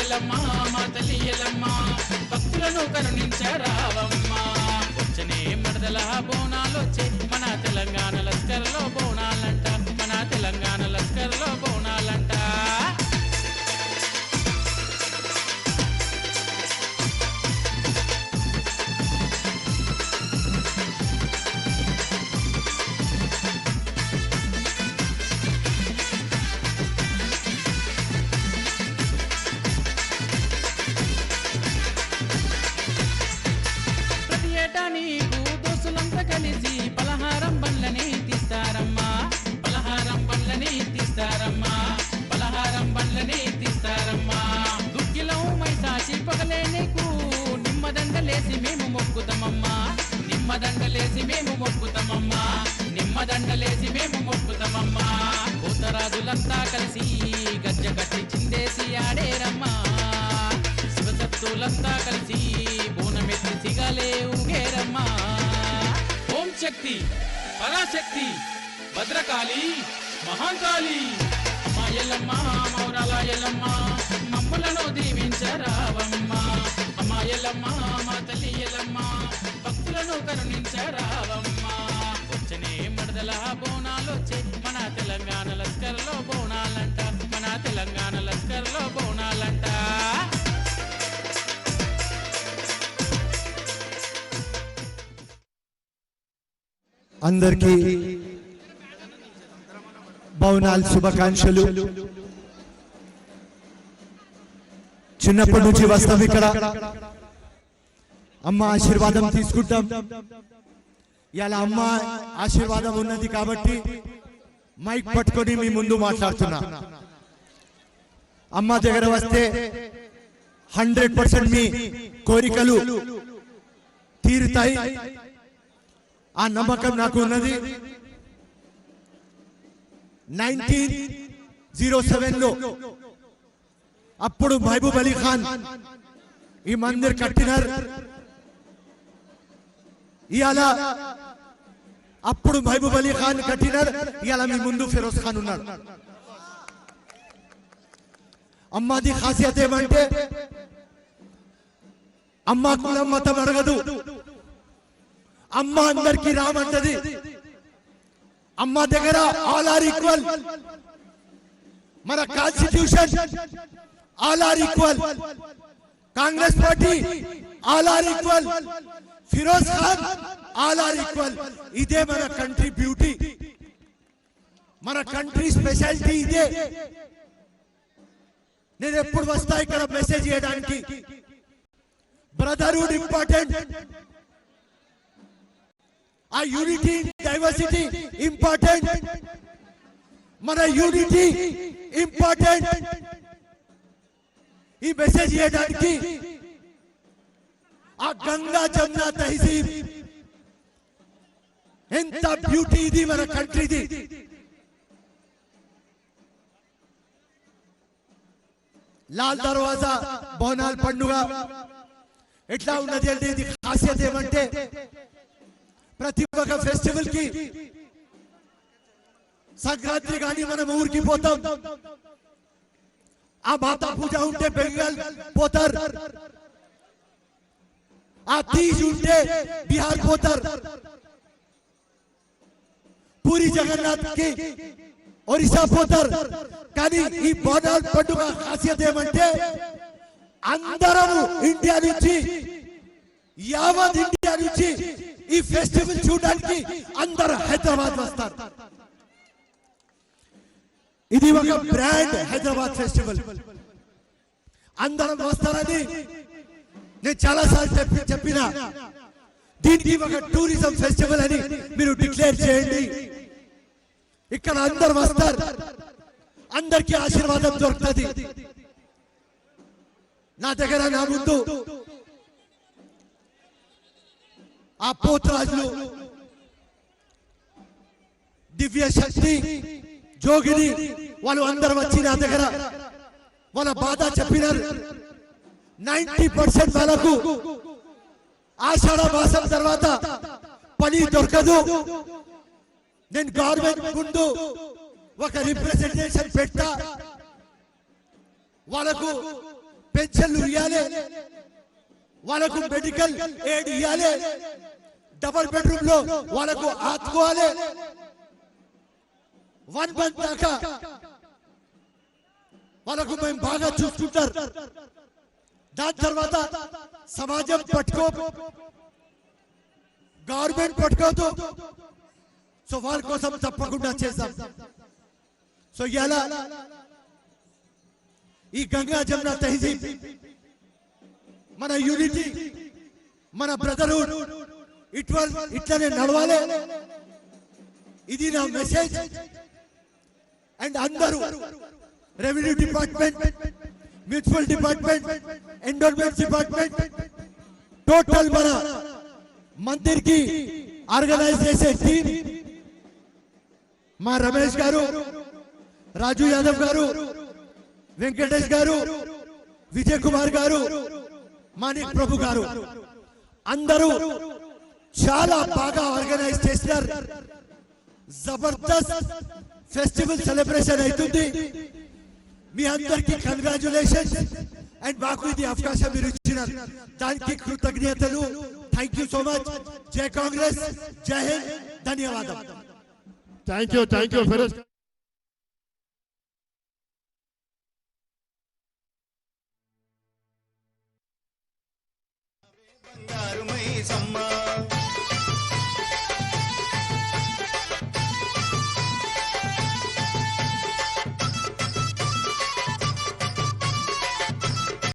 ఎల్లమ్మ మా తల్లి ఎల్లమ్మ భక్తులను కరుణించరావమ్మ వచ్చనే మడదల బోనాలొచ్చే మన తెలంగాణ లస్కర్లో బోనాలంట మన తెలంగాణ లస్కర్లో బోనాలంట నీకు దోస్తులంతా కలిసి పలహారం బండ్లని తీస్తారమ్మా పలహారం బండ్లని తీస్తారమ్మా పలహారం బండ్లని తీస్తారమ్మా దుక్కిలో మైసాచి పగలే నీకు నిమ్మదండలేసి మేము మొక్కుతామమ్మా నిమ్మదండలేసి మేము మొక్కుతామమ్మా నిమ్మదండలేసి మేము మొక్కుతామమ్మా కోతరాజులంతా కలిసి గజ్జ కట్టి చిందేసి ఆడేరమ్మా శివసత్తులంతా కలిసి బోనమెత్తి సిగలే ఊగేరమ్మా ఓం శక్తి పరాశక్తి భద్రకాళి మహాంకాళి మా ఎల్లమ్మ మౌరాల ఎల్లమ్మ మమ్ములను దీవించరావమ్మ అమ్మా ఎల్లమ్మ మా తల్లి ఎల్లమ్మ భక్తులను కరుణించరావమ్మ వచ్చనే మడదల బోనాలొచ్చే మన తెలంగాణ లస్కర్లో బోనాలంట మన తెలంగాణ లస్కర్లో బోనాలంట అందరికీ బోనాల శుభాకాంక్షలు. చిన్నప్పటి నుంచి వస్తాం ఇక్కడ, అమ్మ ఆశీర్వాదం తీసుకుంటాం. ఇలా అమ్మ ఆశీర్వాదం ఉన్నది కాబట్టి మైక్ పట్టుకొని మీ ముందు మాట్లాడుతున్నా. అమ్మ దగ్గర వస్తే 100% మీ కోరికలు తీరుతాయి. ఆ నమ్మకం నాకు ఉన్నది. 1907లో అప్పుడు మహబూబ్ అలీ ఖాన్ ఈ మందిర్ కట్టినారు. ఇవాళ అప్పుడు మహబూబ్ అలీ ఖాన్ కట్టినారు, ఇవాళ మీ ముందు ఫిరోజ్ ఖాన్ ఉన్నారు. అమ్మాది ఖాసియత్ ఏమంటే అమ్మ కులం మతం అడగదు, అమ్మ అందరికీ రామంటది. అమ్మ దగ్గర ఆల్ ఆర్ ఈక్వల్. మన constitution all are equal. Congress party all are equal. Firoz Khan all are equal. ఇదే మన కంట్రీ బ్యూటీ, మన కంట్రీ స్పెషాలిటీ ఇదే. నేను ఎప్పుడు వస్తా ఇక్కడ మెసేజ్ చేయడానికి. బ్రదర్హుడ్ ఇంపార్టెంట్, ఆ యూనిటీ డైవర్సిటీ ఇంపార్టెంట్, మన యూనిటీ ఇంపార్టెంట్. ఈ మెసేజ్ చేయడానికి ఆ గంగా జమున తహసీబ్ ఎంత బ్యూటీ ఇది మన కంట్రీది. లాల్ దర్వాజా బోనాల్ పండుగ ఎట్లా ఉన్నది అంటే ఇది ఖాసియత్ ఏమంటే ప్రతి ఒక్క ఫెస్టివల్ కి సంక్రాంతి కానీ మనం ఊరికి పోతాం. ఆ మాతా పూజ ఉంటే బెంగాల్ పోతారు, ఆ తీజ్ ఉంటే బిహార్ పోతారు. పూరి జగన్నాథ్ కి ఒరిస్సా పోతారు. కానీ ఈ బోనాల్ పండుగ ఖాసియత్ ఏమంటే అందరము ఇండియా నుంచి, యావత్ ఇండియా నుంచి ఈ ఫెస్టివల్ చూడడానికి అందరూ హైదరాబాద్ వస్తారు. ఇది ఒక బ్రాండ్ హైదరాబాద్ ఫెస్టివల్. అందరం వస్తారని నేను చాలా సార్లు చెప్పిన. దీనికి ఒక టూరిజం ఫెస్టివల్ అని మీరు డిక్లేర్ చేయండి. ఇక్కడ అందరు వస్తారు, అందరికీ ఆశీర్వాదం దొరుకుతుంది. నా దగ్గర నా ముందు ఆ పోతరాజులు, దివ్య శక్తి, జోగిని వాళ్ళు అందరూ వచ్చి నా దగ్గర వాళ్ళ బాధ చెప్పినారు. 90% వాళ్ళకు ఆషాఢ మాసం తర్వాత పని దొరకదు. నేను గవర్నమెంట్ ముందు ఒక రిప్రజెంటేషన్ పెట్టా. వాళ్ళకు పెన్షన్లు ఇవ్వాలి, వాళ్ళకు మెడికల్ ఎయిడ్ ఇవ్వాలి, డబుల్ బెడ్రూమ్ లో వాళ్ళకు ఆదుకోవాలి, 1 మంత్ దాకా వాళ్ళకు మేము బాగా చూసుకుంటారు. దాని తర్వాత సమాజం పట్టుకో, గవర్నమెంట్ పట్టుకోదు. సో వాళ్ళ కోసం తప్పకుండా చేస్తాం. సో ఇలా ఈ గంగా జమున తహజీబ్, మన యూనిటీ, మన బ్రదర్హుడ్ ఇట్లనే నడవాలి. ఇది నా మెసేజ్. అండ్ అందరూ revenue department, municipal department, endowment department, total మన मंदिर की ऑर्गेनाइज చేసే టీం, మా రమేష్ గారు, రాజు యాదవ్ గారు, వెంకటేష్ గారు, విజయ్ కుమార్ గారు, మాణిక్ ప్రభు గారు, అందరూ చాలా బాగా ఆర్గనైజ్ చేశారు. జబర్దస్త్ ఫెస్టివల్ సెలబ్రేషన్ అవుతుంది. మీ అందరికీ కంగ్రాచులేషన్స్. అండ్ మాకు ఇది అవకాశం మీరు ఇచ్చినారు, దానికి కృతజ్ఞతలు. Thank you so much. జై కాంగ్రెస్, జై హింద్, ధన్యవాదాలు. Thank you Firoz. బంగారు మైసమ్మ